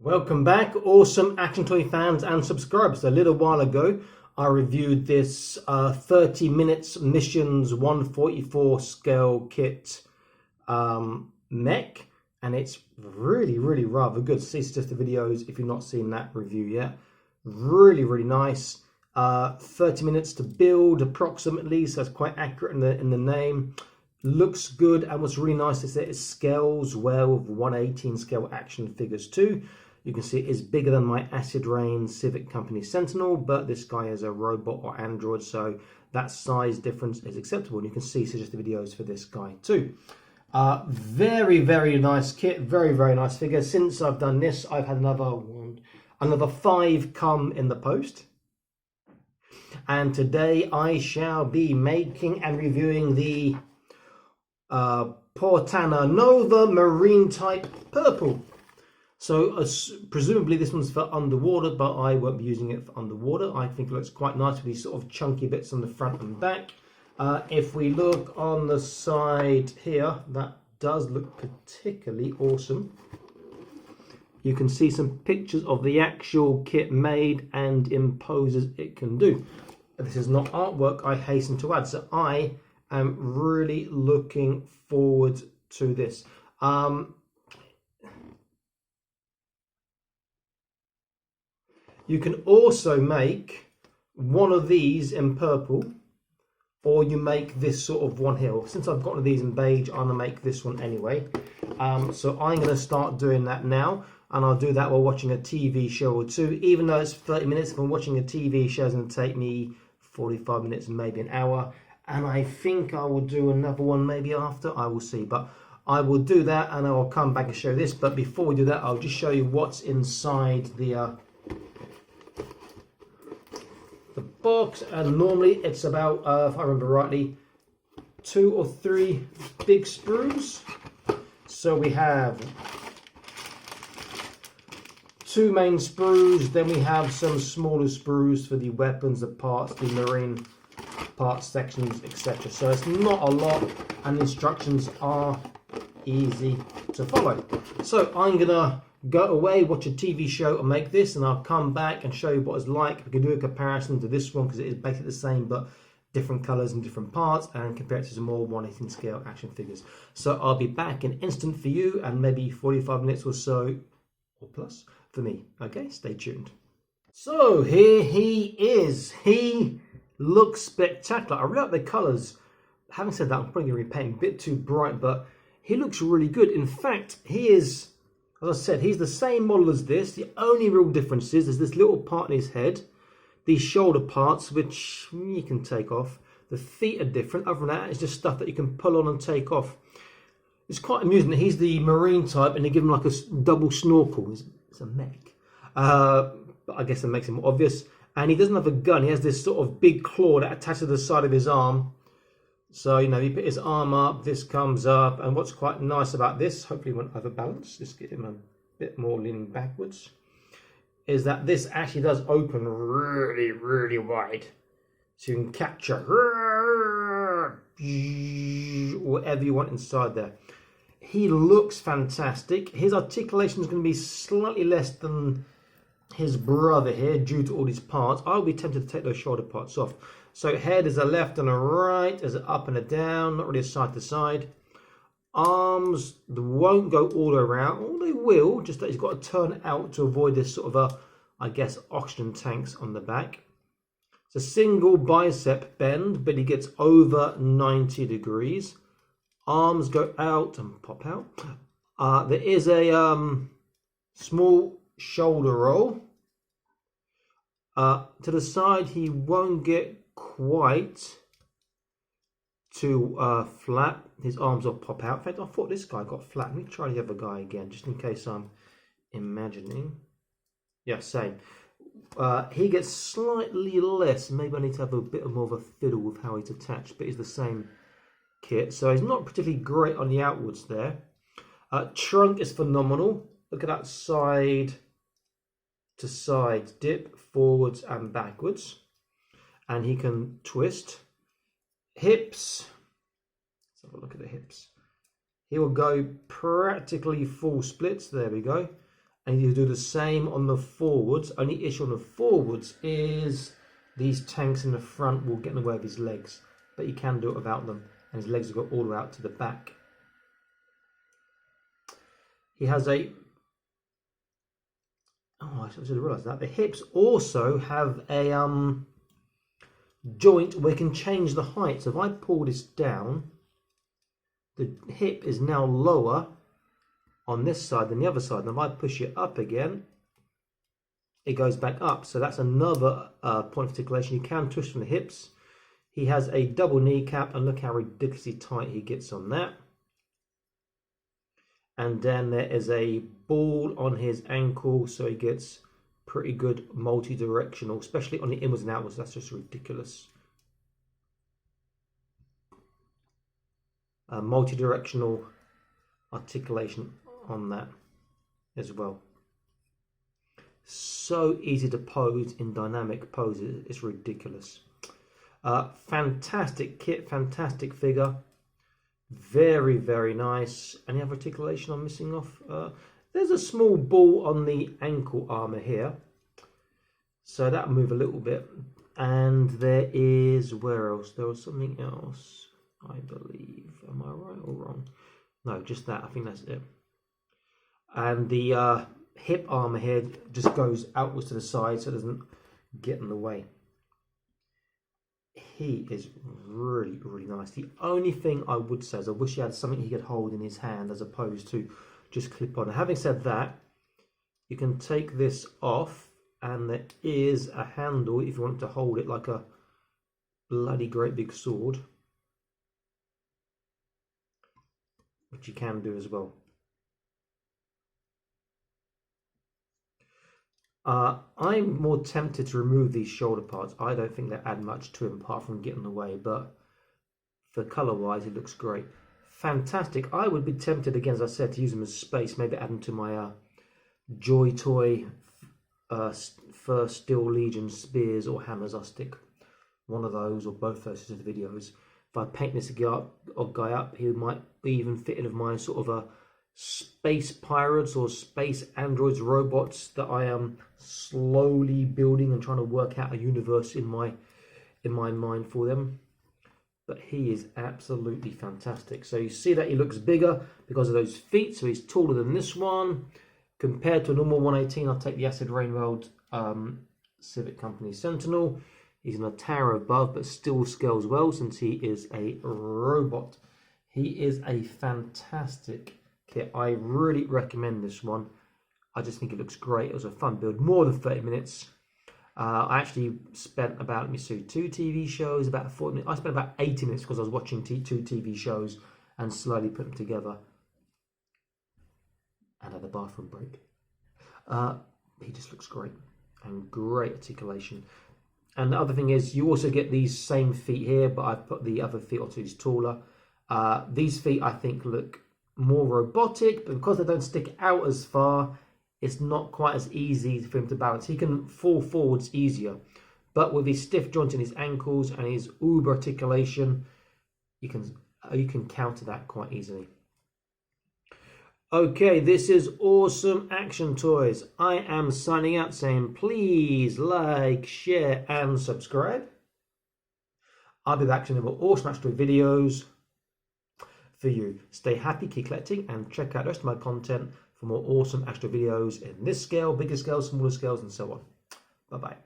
Welcome back, awesome action toy fans and subscribers. A little while ago, I reviewed this 30 minutes missions 144 scale kit mech, and it's really rather good. See just the videos if you've not seen that review yet. Really nice. 30 minutes to build approximately, so it's quite accurate in the name. Looks good, and what's really nice is that it scales well with 1/18 scale action figures too. You can see it is bigger than my Acid Rain Civic Company Sentinel, but this guy is a robot or android, so that size difference is acceptable. And you can see suggested videos for this guy too. Very nice kit, very nice figure. Since I've done this, I've had another 5 come in the post. And today I shall be making and reviewing the Portanova Marine Type Purple. So presumably this one's for underwater, but I won't be using it for underwater. I think it looks quite nice with these sort of chunky bits on the front and back. If we look on the side here, that does look particularly awesome. You can see some pictures of the actual kit made and in poses it can do. This is not artwork, I hasten to add, so I am really looking forward to this. You can also make one of these in purple, or you make this sort of one here. Since I've got one of these in beige, I'm going to make this one anyway. So I'm going to start doing that now, and I'll do that while watching a TV show or two. Even though it's 30 minutes, if I'm watching a TV show, it's going to take me 45 minutes, maybe an hour. And I think I will do another one maybe after, I will see. But I will do that, and I will come back and show this. But before we do that, I'll just show you what's inside the box. And normally it's about, if I remember rightly, 2 or 3 big sprues. So we have 2 main sprues, then we have some smaller sprues for the weapons, the parts, the marine parts sections, etc. So it's not a lot, and the instructions are easy to follow. So I'm gonna go away, watch a TV show and make this, and I'll come back and show you what it's like. We can do a comparison to this one because it is basically the same but different colors and different parts, and compare it to some more 1/18 scale action figures. So I'll be back in instant for you, and maybe 45 minutes or so or plus for me. Okay, stay tuned. So here he is. He looks spectacular. I really like the colors. Having said that, I'm probably going to be painting a bit too bright, but he looks really good. In fact, he is, as I said, he's the same model as this. The only real difference is there's this little part in his head, these shoulder parts, which you can take off. The feet are different. Other than that, it's just stuff that you can pull on and take off. It's quite amusing that he's the marine type and they give him like a double snorkel. It's a mech. But I guess that makes it more obvious. And he doesn't have a gun. He has this sort of big claw that attaches to the side of his arm. So, you know, you put his arm up, this comes up. And what's quite nice about this, hopefully it won't overbalance, just get him a bit more leaning backwards, is that this actually does open really wide. So you can capture whatever you want inside there. He looks fantastic. His articulation is going to be slightly less than his brother here due to all these parts. I'll be tempted to take those shoulder parts off. So head is a left and a right, there's an up and a down, not really a side to side. Arms won't go all the way around, or they will, just that he's got to turn out to avoid this sort of a, I guess, oxygen tanks on the back. It's a single bicep bend, but he gets over 90 degrees. Arms go out and pop out. There is a small shoulder roll. To the side, he won't get quite too flat. His arms will pop out. In fact, I thought this guy got flat. Let me try the other guy again, just in case I'm imagining. Yeah, same. He gets slightly less. Maybe I need to have a bit more of a fiddle with how he's attached, but he's the same kit. So he's not particularly great on the outwards there. Trunk is phenomenal. Look at that side to side dip, forwards and backwards. And he can twist. Hips. Let's have a look at the hips. He will go practically full splits. There we go. And you do the same on the forwards. Only issue on the forwards is these tanks in the front will get in the way of his legs, but you can do it without them, and his legs will go all the way out to the back. He has a, oh, I should have realised that the hips also have a joint where you can change the height. So if I pull this down, the hip is now lower on this side than the other side, and if I push it up again, it goes back up. So that's another point of articulation. You can twist from the hips. He has a double kneecap, and look how ridiculously tight he gets on that. And then there is a ball on his ankle, so he gets pretty good multi-directional, especially on the inwards and outwards. That's just ridiculous. Multi-directional articulation on that as well. So easy to pose in dynamic poses, it's ridiculous. Fantastic kit, fantastic figure, very, very nice. Any other articulation I'm missing off? There's a small ball on the ankle armor here, so that'll move a little bit. And there is, where else? There was something else, I believe. Am I right or wrong? No, just that. I think that's it. And the hip armor here just goes outwards to the side so it doesn't get in the way. He is really, really nice. The only thing I would say is I wish he had something he could hold in his hand as opposed to just clip on. Having said that, you can take this off and there is a handle if you want to hold it like a bloody great big sword, which you can do as well. I'm more tempted to remove these shoulder parts. I don't think they add much to him apart from getting in the way, but for colour wise it looks great. Fantastic. I would be tempted again, as I said, to use them as space, maybe add them to my Joy Toy First Steel Legion spears or hammers. I'll stick one of those or both those into the videos. If I paint this guy up, he might even fit in with my sort of a space pirates or space androids robots that I am slowly building and trying to work out a universe in my mind for them. But he is absolutely fantastic. So you see that he looks bigger because of those feet, so he's taller than this one. Compared to a normal 118, I'll take the Acid Rainworld Civic Company Sentinel. He's in a tower above, but still scales well since he is a robot. He is a fantastic kit. I really recommend this one. I just think it looks great. It was a fun build, more than 30 minutes. I actually spent about, let me see, 2 TV shows, about 40 minutes. I spent about 80 minutes because I was watching 2 TV shows and slowly put them together. And had a bathroom break. He just looks great and great articulation. And the other thing is, you also get these same feet here, but I've put the other feet onto these taller. These feet I think look more robotic, but because they don't stick out as far, it's not quite as easy for him to balance. He can fall forwards easier, but with his stiff joint in his ankles and his uber articulation, you can counter that quite easily. Okay, this is Awesome Action Toys. I am signing out saying please like, share and subscribe. I'll be back to more Awesome Action Toy videos for you. Stay happy, keep collecting, and check out the rest of my content for more awesome Action Toy videos in this scale, bigger scales, smaller scales, and so on. Bye-bye.